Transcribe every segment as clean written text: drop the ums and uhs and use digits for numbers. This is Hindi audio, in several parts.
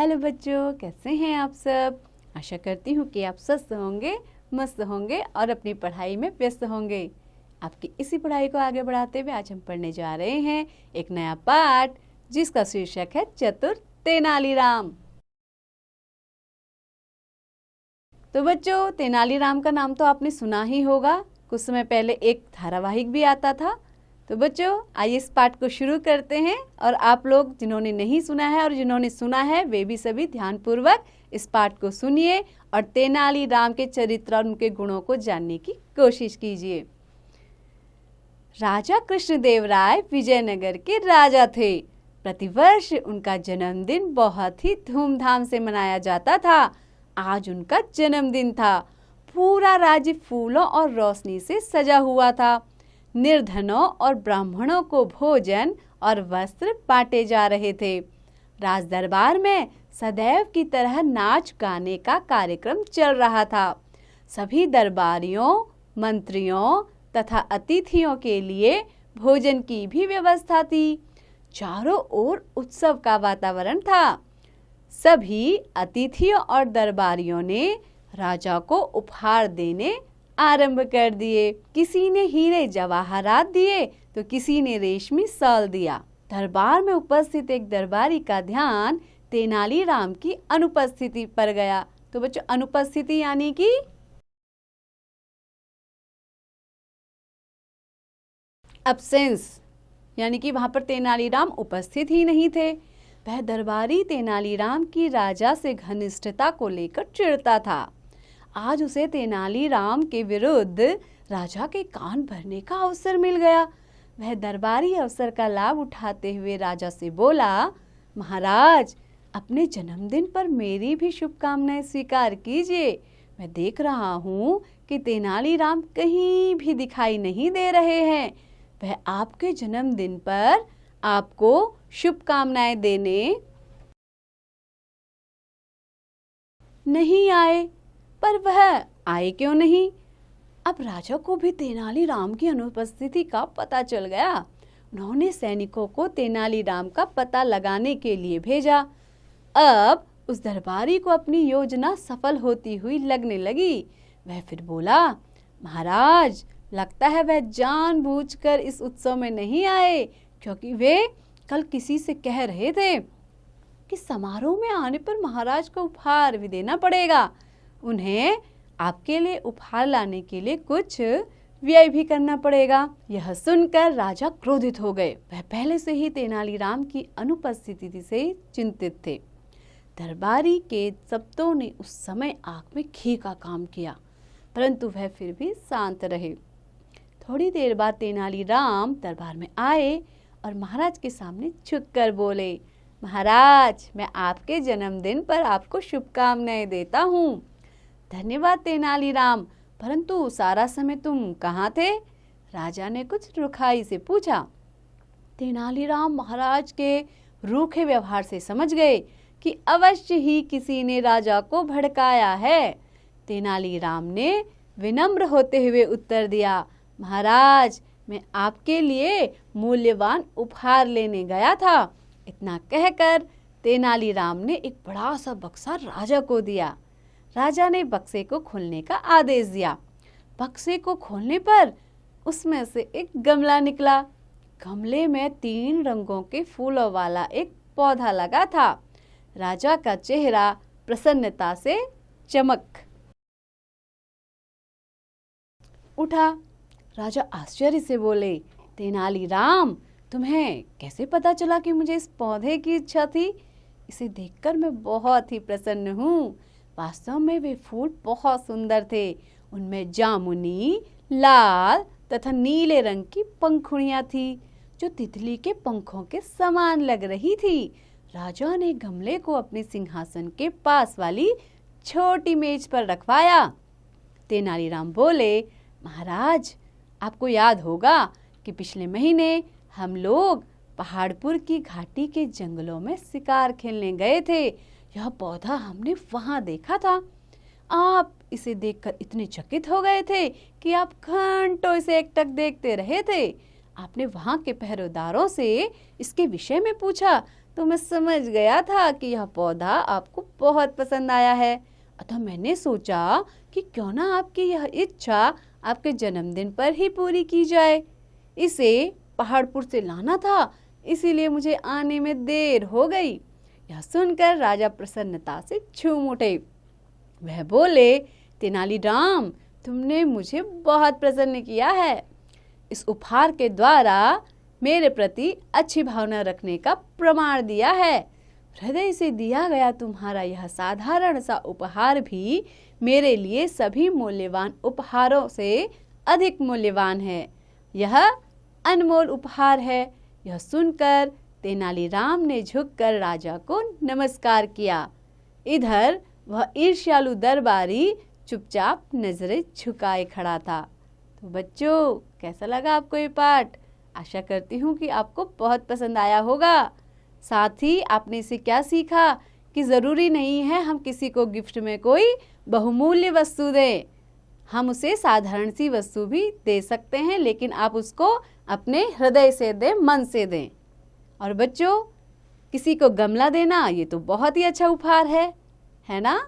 हेलो बच्चों, कैसे हैं आप सब। आशा करती हूँ कि आप स्वस्थ होंगे, मस्त होंगे और अपनी पढ़ाई में व्यस्त होंगे। आपकी इसी पढ़ाई को आगे बढ़ाते हुए आज हम पढ़ने जा रहे हैं एक नया पाठ जिसका शीर्षक है चतुर तेनालीराम। तो बच्चों, तेनालीराम का नाम तो आपने सुना ही होगा। कुछ समय पहले एक धारावाहिक भी आता था। तो बच्चों, आइए इस पाठ को शुरू करते हैं और आप लोग जिन्होंने नहीं सुना है और जिन्होंने सुना है वे भी सभी ध्यानपूर्वक इस पाठ को सुनिए और तेनालीराम के चरित्र और उनके गुणों को जानने की कोशिश कीजिए। राजा कृष्णदेव राय विजयनगर के राजा थे। प्रतिवर्ष उनका जन्मदिन बहुत ही धूमधाम से मनाया जाता था। आज उनका जन्मदिन था। पूरा राज्य फूलों और रोशनी से सजा हुआ था। निर्धनों और ब्राह्मणों को भोजन और वस्त्र बांटे जा रहे थे। राज दरबार में सदैव की तरह नाच गाने का कार्यक्रम चल रहा था। सभी दरबारियों, मंत्रियों तथा अतिथियों के लिए भोजन की भी व्यवस्था थी। चारों ओर उत्सव का वातावरण था। सभी अतिथियों और दरबारियों ने राजा को उपहार देने आरंभ कर दिए। किसी ने हीरे जवाहरात दिए तो किसी ने रेशमी शॉल दिया। दरबार में उपस्थित एक दरबारी का ध्यान तेनालीराम की अनुपस्थिति पर गया। तो बच्चों, अनुपस्थिति यानी कि एब्सेंस, यानी कि वहां पर तेनालीराम उपस्थित ही नहीं थे। वह दरबारी तेनालीराम की राजा से घनिष्ठता को लेकर चिढ़ता था। आज उसे तेनालीराम के विरुद्ध राजा के कान भरने का अवसर मिल गया। वह दरबारी अवसर का लाभ उठाते हुए राजा से बोला, महाराज, अपने जन्मदिन पर मेरी भी शुभकामनाएं स्वीकार कीजिए। मैं देख रहा हूँ कि तेनालीराम कहीं भी दिखाई नहीं दे रहे हैं। वह आपके जन्मदिन पर आपको शुभकामनाएं देने नहीं आए। पर वह आए क्यों नहीं? अब राजा को भी तेनालीराम की अनुपस्थिति का पता चल गया। उन्होंने सैनिकों को तेनालीराम का पता लगाने के लिए भेजा। अब उस दरबारी को अपनी योजना सफल होती हुई लगने लगी। वह फिर बोला, महाराज, लगता है वह जानबूझकर इस उत्सव में नहीं आए, क्योंकि वे कल किसी से कह रहे थे कि समारोह में आने पर महाराज को उपहार भी देना पड़ेगा। उन्हें आपके लिए उपहार लाने के लिए कुछ व्यय भी करना पड़ेगा। यह सुनकर राजा क्रोधित हो गए। वह पहले से ही तेनालीराम की अनुपस्थिति से चिंतित थे। दरबारी के शब्दों ने उस समय आंख में घी का काम किया, परंतु वह फिर भी शांत रहे। थोड़ी देर बाद तेनालीराम दरबार में आए और महाराज के सामने झुककर बोले, महाराज, मैं आपके जन्मदिन पर आपको शुभकामनाएं देता हूँ। धन्यवाद तेनालीराम, परंतु सारा समय तुम कहाँ थे? राजा ने कुछ रुखाई से पूछा। तेनालीराम महाराज के रूखे व्यवहार से समझ गए कि अवश्य ही किसी ने राजा को भड़काया है। तेनालीराम ने विनम्र होते हुए उत्तर दिया, महाराज, मैं आपके लिए मूल्यवान उपहार लेने गया था। इतना कहकर तेनालीराम ने एक बड़ा सा बक्सा राजा को दिया। राजा ने बक्से को खोलने का आदेश दिया। बक्से को खोलने पर उसमें से एक गमला निकला। गमले में 3 रंगों के फूलों वाला एक पौधा लगा था। राजा का चेहरा प्रसन्नता से चमक उठा। राजा आश्चर्य से बोले, तेनालीराम, तुम्हें कैसे पता चला कि मुझे इस पौधे की इच्छा थी? इसे देखकर मैं बहुत ही प्रसन्न हूँ। वास्तव में वे फूल बहुत सुंदर थे। उनमें जामुनी, लाल तथा नीले रंग की पंखुड़ियाँ थी, जो तितली के पंखों के समान लग रही थी। राजा ने गमले को अपने सिंहासन के पास वाली छोटी मेज पर रखवाया। तेनालीराम बोले, महाराज, आपको याद होगा कि पिछले महीने हम लोग पहाड़पुर की घाटी के जंगलों में शिकार खेलने गए थे। यह पौधा हमने वहां देखा था। आप इसे देखकर इतने चकित हो गए थे कि आप घंटों इसे एकटक देखते रहे थे। आपने वहां के पहरेदारों से इसके विषय में पूछा तो मैं समझ गया था कि यह पौधा आपको बहुत पसंद आया है। अतः मैंने सोचा कि क्यों ना आपकी यह इच्छा आपके जन्मदिन पर ही पूरी की जाए। इसे पहाड़पुर से लाना था, इसीलिए मुझे आने में देर हो गई। यह सुनकर राजा प्रसन्नता से झूम उठे। वह बोले, तेनालीराम, तुमने मुझे बहुत प्रसन्न किया है। इस उपहार के द्वारा मेरे प्रति अच्छी भावना रखने का प्रमाण दिया है। हृदय से दिया गया तुम्हारा यह साधारण सा उपहार भी मेरे लिए सभी मूल्यवान उपहारों से अधिक मूल्यवान है। यह अनमोल उपहार है। यह सुनकर तेनालीराम ने झुककर राजा को नमस्कार किया। इधर वह ईर्ष्यालु दरबारी चुपचाप नजरें झुकाए खड़ा था। तो बच्चों, कैसा लगा आपको ये पाठ? आशा करती हूँ कि आपको बहुत पसंद आया होगा। साथ ही आपने इसे क्या सीखा कि ज़रूरी नहीं है हम किसी को गिफ्ट में कोई बहुमूल्य वस्तु दें। हम उसे साधारण सी वस्तु भी दे सकते हैं, लेकिन आप उसको अपने हृदय से दें, मन से दें। और बच्चों, किसी को गमला देना ये तो बहुत ही अच्छा उपहार है ना?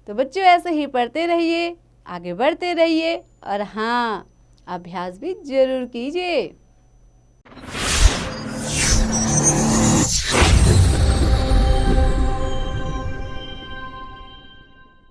तो बच्चों, ऐसे ही पढ़ते रहिए, आगे बढ़ते रहिए और हाँ, अभ्यास भी जरूर कीजिए।